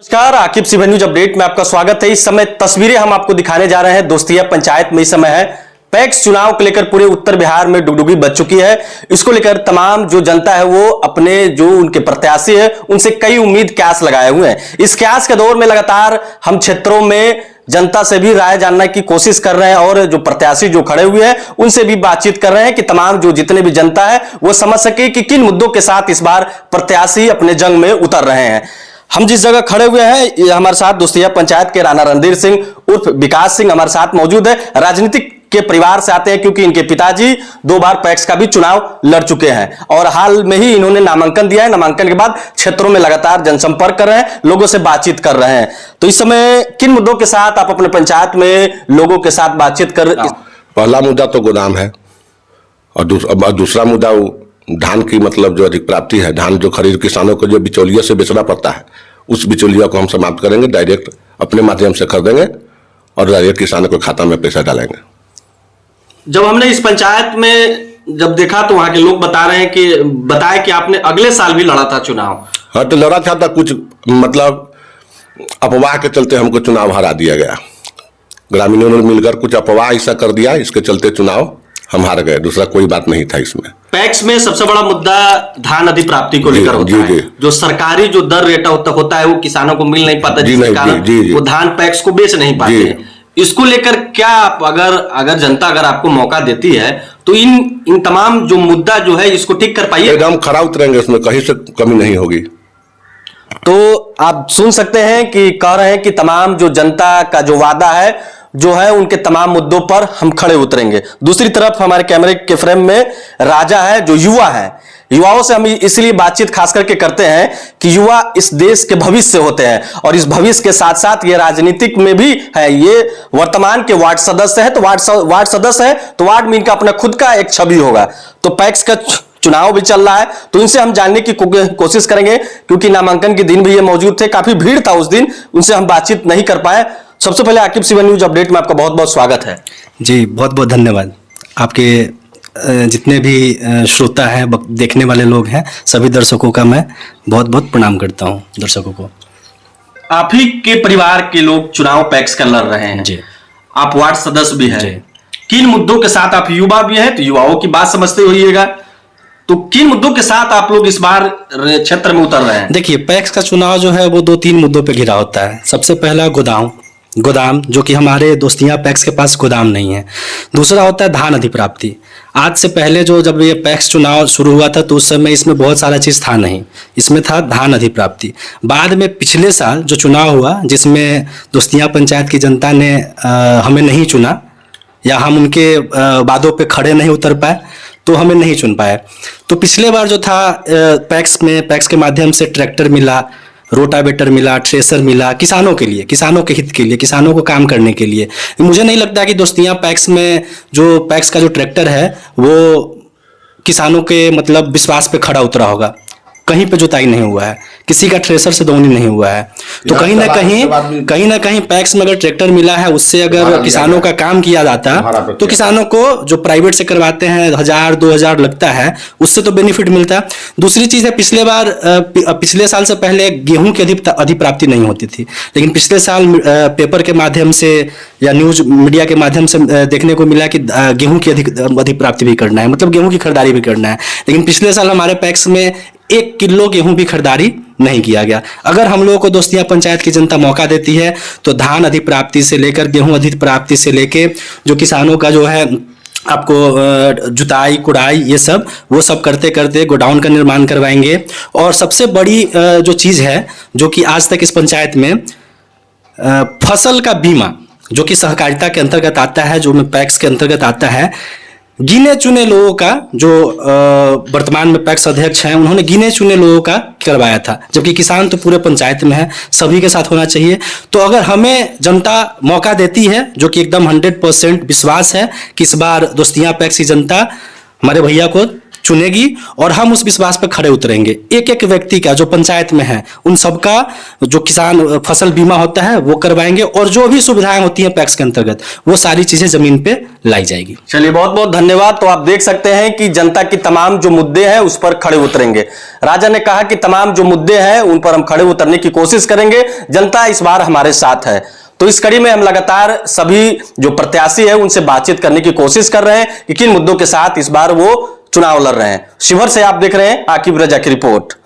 नमस्कार, Aqib Sivan news update में आपका स्वागत है। इस समय तस्वीरें हम आपको दिखाने जा रहे हैं दोस्तिया पंचायत में। इस समय है पैक्स चुनाव को लेकर पूरे उत्तर बिहार में डुगडुगी बज चुकी है। इसको लेकर तमाम जो जनता है वो अपने जो उनके प्रत्याशी है उनसे कई उम्मीद की आस लगाए हुए हैं। इस आस के दौर में लगातार हम क्षेत्रों में जनता से भी राय जानने की कोशिश कर रहे हैं और जो प्रत्याशी जो खड़े हुए हैं उनसे भी बातचीत कर रहे हैं कि तमाम जो जितने भी जनता है वो समझ सके कि किन मुद्दों के साथ इस बार प्रत्याशी अपने जंग में उतर रहे हैं। हम जिस जगह खड़े हुए हैं हमारे साथ दोस्तिया पंचायत के राणा रणधीर सिंह उर्फ विकास सिंह हमारे साथ मौजूद है। राजनीतिक के परिवार से आते हैं क्योंकि इनके पिताजी 2 बार पैक्स का भी चुनाव लड़ चुके हैं और हाल में ही इन्होंने नामांकन दिया है। नामांकन के बाद क्षेत्रों में लगातार जनसंपर्क कर रहे हैं, लोगों से बातचीत कर रहे हैं। तो इस समय किन मुद्दों के साथ आप अपने पंचायत में लोगों के साथ बातचीत कर? पहला मुद्दा तो गोदाम है और दूसरा मुद्दा धान की मतलब जो अधिक प्राप्ति है, धान जो खरीद किसानों को जो बिचौलिया से बेचना पड़ता है उस बिचौलिया को हम समाप्त करेंगे, डायरेक्ट अपने माध्यम से खरीदेंगे और डायरेक्ट किसानों के खाता में पैसा डालेंगे। जब हमने इस पंचायत में जब देखा तो वहां के लोग बताए कि आपने अगले साल भी लड़ा था चुनाव। हाँ, तो लड़ा था कुछ मतलब अफवाह के चलते हमको चुनाव हरा दिया गया। ग्रामीणों ने मिलकर कुछ अफवाह ऐसा कर दिया, इसके चलते चुनाव हम हार गए, दूसरा कोई बात नहीं था इसमें। पैक्स में सबसे बड़ा मुद्दा धान अधिप्राप्ति को लेकर होता है। जो सरकारी जो दर रेट होता है वो किसानों को मिल नहीं पाता, जिसके कारण वो धान पैक्स को बेच नहीं पाते। इसको लेकर क्या आप अगर जनता अगर आपको मौका देती है तो इन तमाम जो मुद्दा जो है इसको ठीक कर पाइए? एकदम खरा उतरेंगे, उसमें कहीं से कमी नहीं होगी। तो आप सुन सकते हैं कि कह रहे हैं कि तमाम जो जनता का जो वादा है जो है उनके तमाम मुद्दों पर हम खड़े उतरेंगे। दूसरी तरफ हमारे कैमरे के फ्रेम में राजा है जो युवा है। युवाओं से हम इसलिए बातचीत खास करके करते हैं कि युवा इस देश के भविष्य होते हैं और इस भविष्य के साथ साथ ये राजनीतिक में भी है। ये वर्तमान के वार्ड सदस्य है तो वार्ड सदस्य है तो वार्ड में इनका अपना खुद का एक छवि होगा। तो पैक्स का चुनाव भी चल रहा है तो इनसे हम जानने की कोशिश करेंगे क्योंकि नामांकन के दिन भी ये मौजूद थे, काफी भीड़ था उस दिन, उनसे हम बातचीत नहीं कर पाए। सबसे पहले आकिब सिवन न्यूज अपडेट में आपका बहुत बहुत स्वागत है। जी बहुत बहुत धन्यवाद। आपके जितने भी श्रोता हैं, देखने वाले लोग हैं, सभी दर्शकों का मैं बहुत बहुत प्रणाम करता हूं। दर्शकों को आप ही के परिवार के लोग चुनाव पैक्स का लड़ रहे हैं जी। आप वार्ड सदस्य भी हैं, किन मुद्दों के साथ आप युवा भी हैं तो युवाओं की बात समझते होइएगा, तो किन मुद्दों के साथ आप लोग इस बार क्षेत्र में उतर रहे हैं? देखिए, पैक्स का चुनाव जो है वो 2-3 मुद्दों पे घिरा होता है। सबसे पहला गोदाम जो कि हमारे दोस्तिया पैक्स के पास गोदाम नहीं है। दूसरा होता है धान अधिप्राप्ति। आज से पहले जब ये पैक्स चुनाव शुरू हुआ था तो उस समय इसमें बहुत सारा चीज़ था नहीं, इसमें था धान अधिप्राप्ति। बाद में पिछले साल जो चुनाव हुआ जिसमें दोस्तिया पंचायत की जनता ने हमें नहीं चुना या हम उनके वादों पे खड़े नहीं उतर पाए तो हमें नहीं चुन पाए। तो पिछले बार जो था पैक्स के माध्यम से ट्रैक्टर मिला, रोटावेटर मिला, थ्रेसर मिला किसानों के लिए, किसानों के हित के लिए, किसानों को काम करने के लिए। मुझे नहीं लगता कि दोस्तिया पैक्स में जो पैक्स का जो ट्रैक्टर है वो किसानों के मतलब विश्वास पे खड़ा उतरा होगा। कहीं पे जुताई नहीं हुआ है, किसी का थ्रेसर से दोनी नहीं हुआ है। तो कहीं ना कहीं पैक्स में अगर ट्रैक्टर मिला है उससे अगर किसानों का काम किया जाता तो किसानों को जो प्राइवेट से करवाते हैं 1000-2000 लगता है उससे तो बेनिफिट मिलता। दूसरी चीज है, पिछले साल से पहले गेहूं की अधिप्राप्ति नहीं होती थी, लेकिन पिछले साल पेपर के माध्यम से या न्यूज मीडिया के माध्यम से देखने को मिला कि गेहूं की अधिप्राप्ति भी करना है, मतलब गेहूं की खरीदारी भी करना है। लेकिन पिछले साल हमारे पैक्स में 1 किलो गेहूं भी खरीदारी नहीं किया गया। अगर हम लोगों को दोस्तिया पंचायत की जनता मौका देती है तो धान अधिप्राप्ति से लेकर गेहूं अधिप्राप्ति से लेकर जो किसानों का जो है आपको जुताई कुड़ाई ये सब वो सब करते करते गोडाउन का निर्माण करवाएंगे। और सबसे बड़ी जो चीज़ है जो कि आज तक इस पंचायत में फसल का बीमा जो कि सहकारिता के अंतर्गत आता है, जो में पैक्स के अंतर्गत आता है, गिने चुने लोगों का जो वर्तमान में पैक्स अध्यक्ष हैं उन्होंने गिने चुने लोगों का करवाया था, जबकि किसान तो पूरे पंचायत में है, सभी के साथ होना चाहिए। तो अगर हमें जनता मौका देती है जो कि एकदम 100% विश्वास है कि इस बार दोस्तिया पैक्स की जनता हमारे भैया को चुनेगी और हम उस विश्वास पर खड़े उतरेंगे। एक एक व्यक्ति का जो पंचायत में है उन सबका जो किसान फसल बीमा होता है वो करवाएंगे, और जो भी सुविधाएं होती हैं पैक्स के अंतर्गत वो सारी चीजें जमीन पे लाई जाएगी। चलिए, बहुत बहुत धन्यवाद। तो आप देख सकते हैं कि जनता की तमाम जो मुद्दे हैं उस पर खड़े उतरेंगे। राजा ने कहा कि तमाम जो मुद्दे हैं उन पर हम खड़े उतरने की कोशिश करेंगे, जनता इस बार हमारे साथ है। तो इस कड़ी में हम लगातार सभी जो प्रत्याशी है उनसे बातचीत करने की कोशिश कर रहे हैं कि किन मुद्दों के साथ इस बार वो चुनाव लड़ रहे हैं। शिवहर से आप देख रहे हैं आकिब रजा की रिपोर्ट।